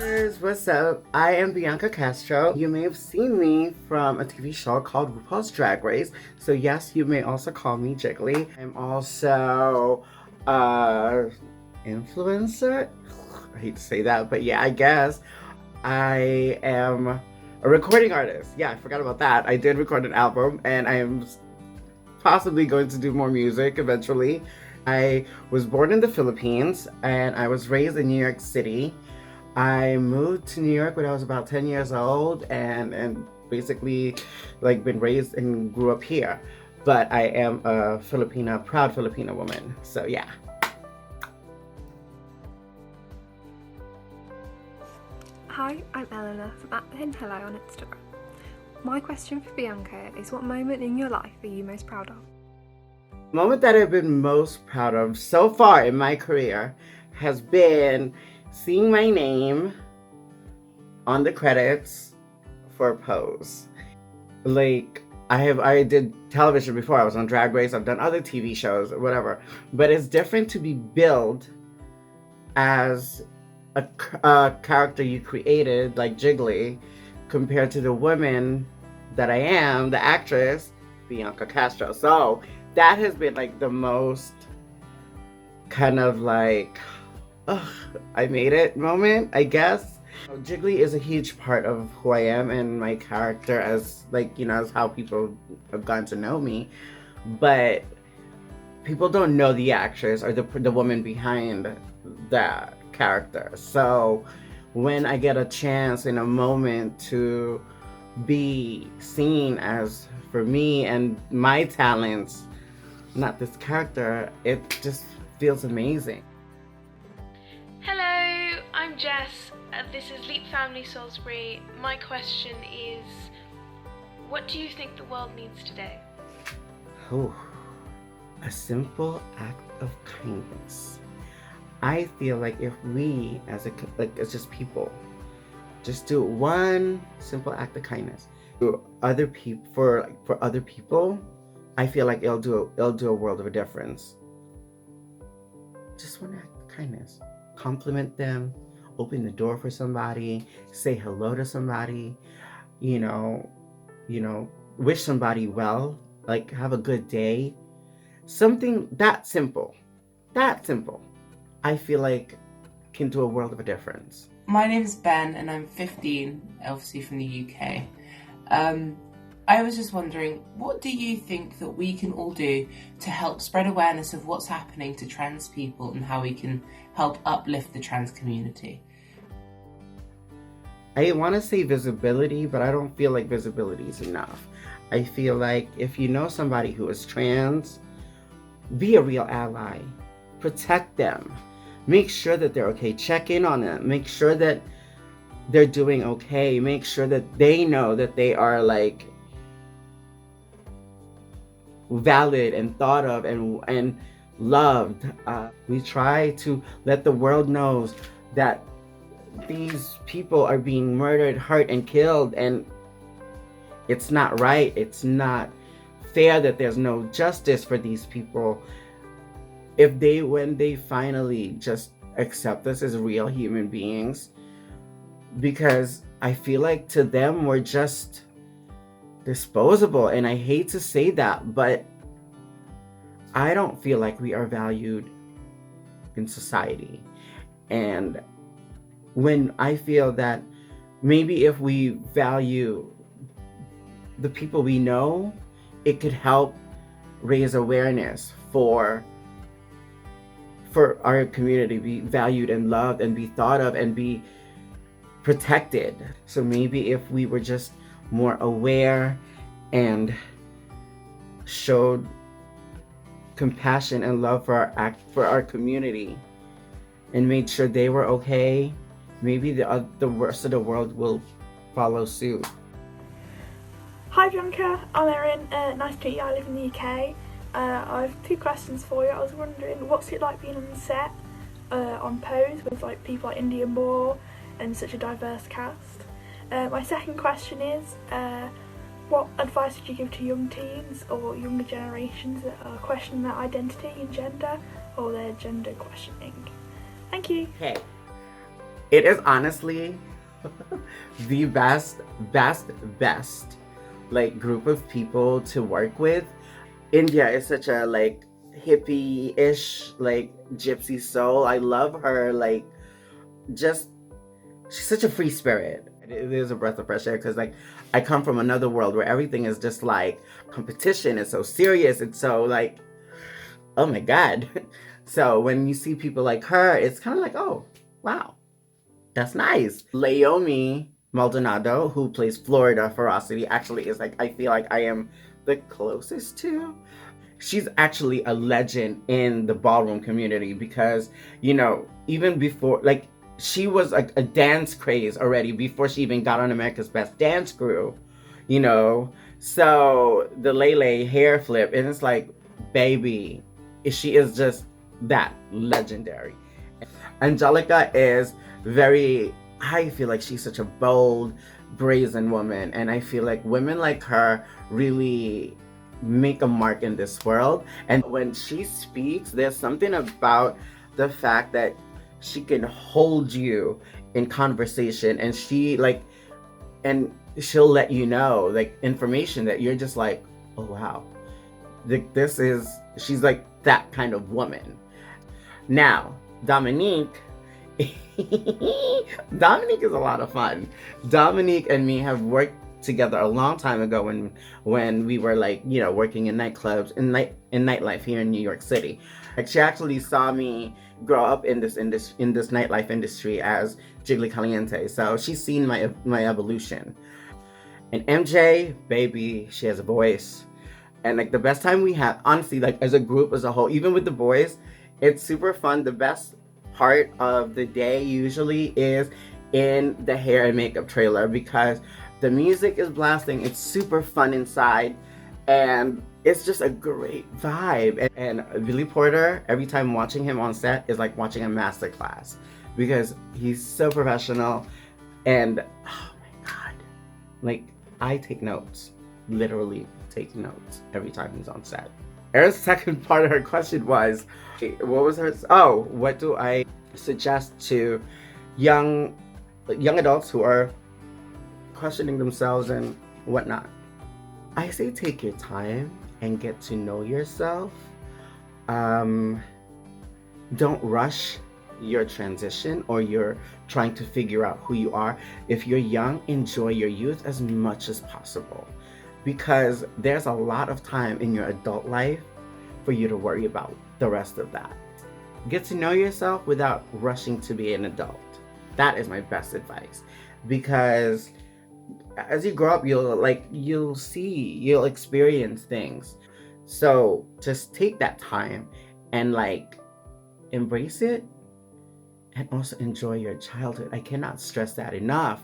What's up? I am Bianca Castro. You may have seen me from a TV show called RuPaul's Drag Race. So yes, you may also call me Jiggly. I'm also influencer. I hate to say that, but yeah, I guess. I am a recording artist. Yeah, I forgot about that. I did record an album and I am possibly going to do more music eventually. I was born in the Philippines and I was raised in New York City. I moved to New York when I was about 10 years old and basically like been raised and grew up here. But I am a Filipina, proud Filipina woman. So yeah. Hi, I'm Eleanor from @PinHello on Instagram. My question for Bianca is, what moment in your life are you most proud of? The moment that I've been most proud of so far in my career has been seeing my name on the credits for Pose. Like, I did television before. I was on Drag Race. I've done other TV shows, whatever. But it's different to be billed as a character you created, like Jiggly, compared to the woman that I am, the actress, Bianca Castro. So that has been like the most kind of like, I made it moment, I guess. Jiggly is a huge part of who I am and my character, as like, you know, as how people have gotten to know me. But people don't know the actress or the woman behind that character. So when I get a chance in a moment to be seen as for me and my talents, not this character, it just feels amazing. Hello, I'm Jess. This is Leap Family Salisbury. My question is, what do you think the world needs today? Oh, a simple act of kindness. I feel like if we, as just people, just do one simple act of kindness to other people, for other people, I feel like it'll do a world of a difference. Just one act of kindness. Compliment them, open the door for somebody, say hello to somebody, you know, wish somebody well, like have a good day. Something that simple, I feel like can do a world of a difference. My name is Ben and I'm 15, obviously from the UK. I was just wondering, what do you think that we can all do to help spread awareness of what's happening to trans people and how we can help uplift the trans community? I want to say visibility, but I don't feel like visibility is enough. I feel like if you know somebody who is trans, be a real ally. Protect them. Make sure that they're okay. Check in on them. Make sure that they're doing okay. Make sure that they know that they are like valid and thought of and loved. We try to let the world know that these people are being murdered, hurt, and killed, and it's not right. It's not fair that there's no justice for these people. When they finally just accept us as real human beings, because I feel like to them we're just disposable, and I hate to say that, but I don't feel like we are valued in society. And when I feel that maybe if we value the people we know, it could help raise awareness for our community, be valued and loved and be thought of and be protected. So maybe if we were just more aware and showed compassion and love for our community and made sure they were okay, maybe the rest of the world will follow suit. Hi Bianca, I'm Erin. Nice to meet you. I live in the UK. I have two questions for you. I was wondering, what's it like being on the set on Pose with like people like Indian Moore and such a diverse cast? My second question is, what advice would you give to young teens or younger generations that are questioning their identity and gender, or their gender questioning? Thank you. Okay. It is honestly the best like group of people to work with. India is such a like hippie-ish like gypsy soul. I love her, like just she's such a free spirit. It is a breath of fresh air because like I come from another world where everything is just like competition. It's so serious. It's so like, oh my God. So when you see people like her, it's kind of like, oh, wow, that's nice. Laomi Maldonado, who plays Florida Ferocity, actually is like, I feel like I am the closest to. She's actually a legend in the ballroom community because, you know, even before, like, she was like a dance craze already before she even got on America's Best Dance Crew, you know? So the Lele hair flip, and it's like, baby, she is just that legendary. Angelica is very, I feel like she's such a bold, brazen woman, and I feel like women like her really make a mark in this world. And when she speaks, there's something about the fact that she can hold you in conversation, and she'll let you know like information that you're just like, oh wow, she's like that kind of woman. Now, Dominique Dominique is a lot of fun. Dominique and me have worked together a long time ago when we were like, you know, working in nightclubs in nightlife here in New York City. Like, she actually saw me grow up in this nightlife industry as Jiggly Caliente. So she's seen my evolution. And MJ, baby, she has a voice. And like the best time we have, honestly, like as a group, as a whole, even with the boys, it's super fun. The best part of the day usually is in the hair and makeup trailer because the music is blasting. It's super fun inside, and it's just a great vibe. And Billy Porter, every time watching him on set is like watching a masterclass because he's so professional. And oh my God, like I take notes, literally take notes every time he's on set. Erin's second part of her question was, what was hers? Oh, what do I suggest to young adults who are questioning themselves and whatnot? I say take your time and get to know yourself. Don't rush your transition or you're trying to figure out who you are. If you're young, enjoy your youth as much as possible because there's a lot of time in your adult life for you to worry about the rest of that. Get to know yourself without rushing to be an adult. That is my best advice because as you grow up, you'll experience things. So just take that time and like embrace it and also enjoy your childhood. I cannot stress that enough.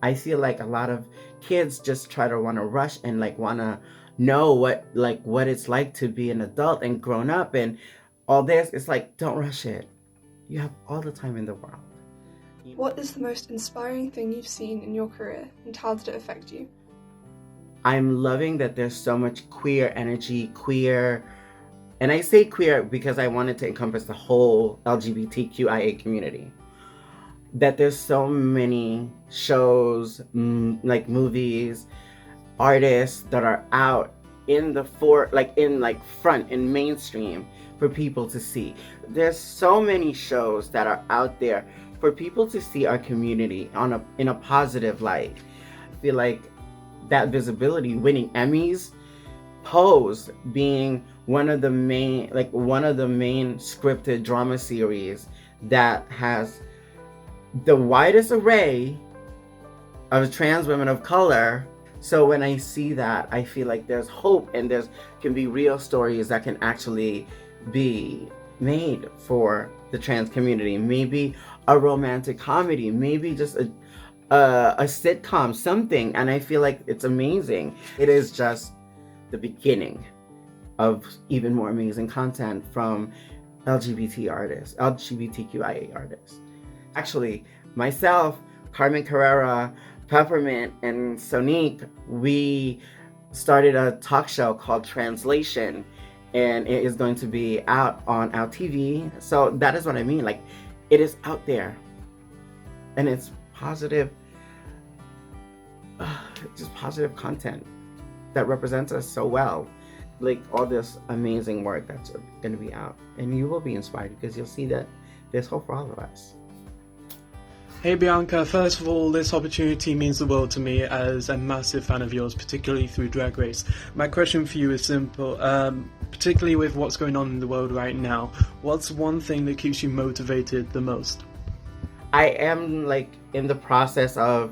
I feel like a lot of kids just try to want to rush and like want to know what it's like to be an adult and grown up and all this. It's like, don't rush it. You have all the time in the world. What is the most inspiring thing you've seen in your career, and how did it affect you? I'm loving that there's so much queer energy, and I say queer because I wanted to encompass the whole LGBTQIA community. That there's so many shows, like movies, artists that are out in the front in mainstream for people to see. There's so many shows that are out there for people to see our community in a positive light. I feel like that visibility, winning Emmys, Pose being one of the main scripted drama series that has the widest array of trans women of color. So when I see that, I feel like there's hope and can be real stories that can actually be made for the trans community. Maybe a romantic comedy, maybe just a sitcom, something. And I feel like it's amazing. It is just the beginning of even more amazing content from LGBTQIA artists. Actually, myself, Carmen Carrera, Peppermint, and Sonique, we started a talk show called Translation, and it is going to be out on our TV. So that is what I mean. Like, it is out there. and it's positive, just positive content that represents us so well. Like all this amazing work that's going to be out, and you will be inspired because you'll see that there's hope for all of us. Hey Bianca, first of all, this opportunity means the world to me as a massive fan of yours, particularly through Drag Race. My question for you is simple, particularly with what's going on in the world right now, what's one thing that keeps you motivated the most? I am like in the process of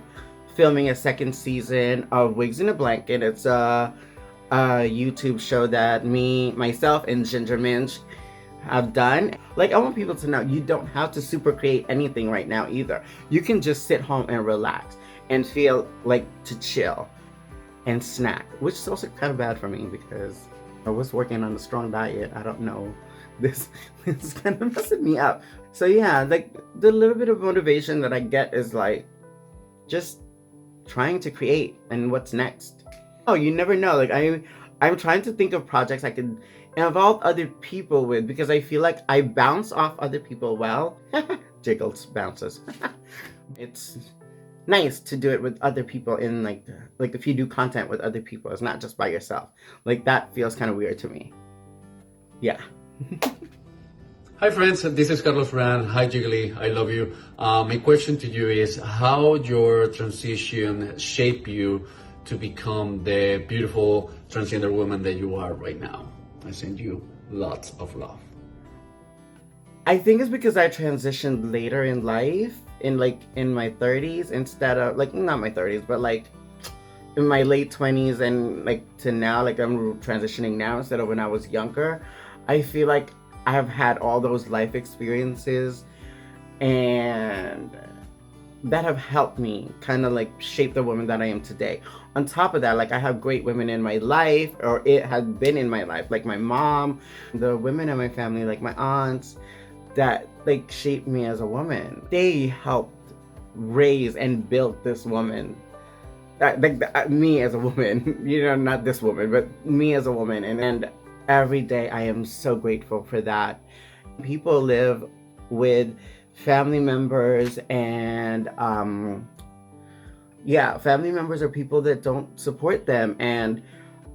filming a second season of Wigs in a Blanket. It's a YouTube show that myself, and Ginger Minch have done. Like, I want people to know you don't have to super create anything right now either. You can just sit home and relax and feel like to chill and snack, which is also kind of bad for me because I was working on a strong diet. I don't know, this is kind of messing me up. So yeah, like the little bit of motivation that I get is like just trying to create and what's next. Oh, you never know. Like I'm trying to think of projects I could involve other people with, because I feel like I bounce off other people well. Jiggles bounces. It's nice to do it with other people in like if you do content with other people, it's not just by yourself. Like that feels kind of weird to me. Yeah. Hi friends, this is Carlos Ran. Hi Jiggly, I love you. My question to you is how your transition shaped you to become the beautiful transgender woman that you are right now? I send you lots of love. I think it's because I transitioned later in life, in my 30s, instead of not my 30s, but like in my late 20s and like to now, like I'm transitioning now instead of when I was younger. I feel like I have had all those life experiences and that have helped me kind of like shape the woman that I am today. On top of that, like I have great women in my life, or it has been in my life, like my mom, the women in my family, like my aunts, that like shaped me as a woman. They helped raise and build this woman. Me as a woman, not this woman, but me as a woman. And every day I am so grateful for that. People live with family members and family members are people that don't support them, and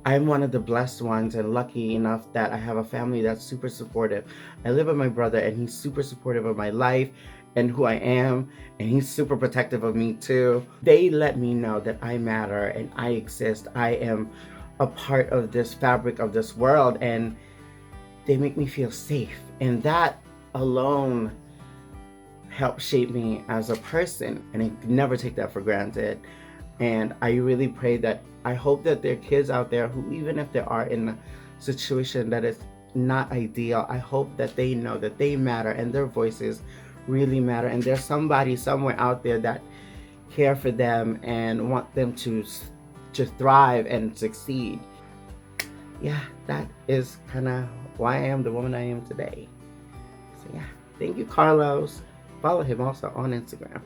I'm one of the blessed ones and lucky enough that I have a family that's super supportive. I live with my brother and he's super supportive of my life and who I am, and he's super protective of me too. They let me know that I matter and I exist. I am a part of this fabric of this world, and they make me feel safe, and that alone helped shape me as a person, and I never take that for granted. And I really pray that, I hope that there are kids out there who, even if they are in a situation that is not ideal, I hope that they know that they matter and their voices really matter, and there's somebody somewhere out there that care for them and want them to thrive and succeed. Yeah, that is kind of why I am the woman I am today. So yeah, thank you, Carlos. Follow him also on Instagram.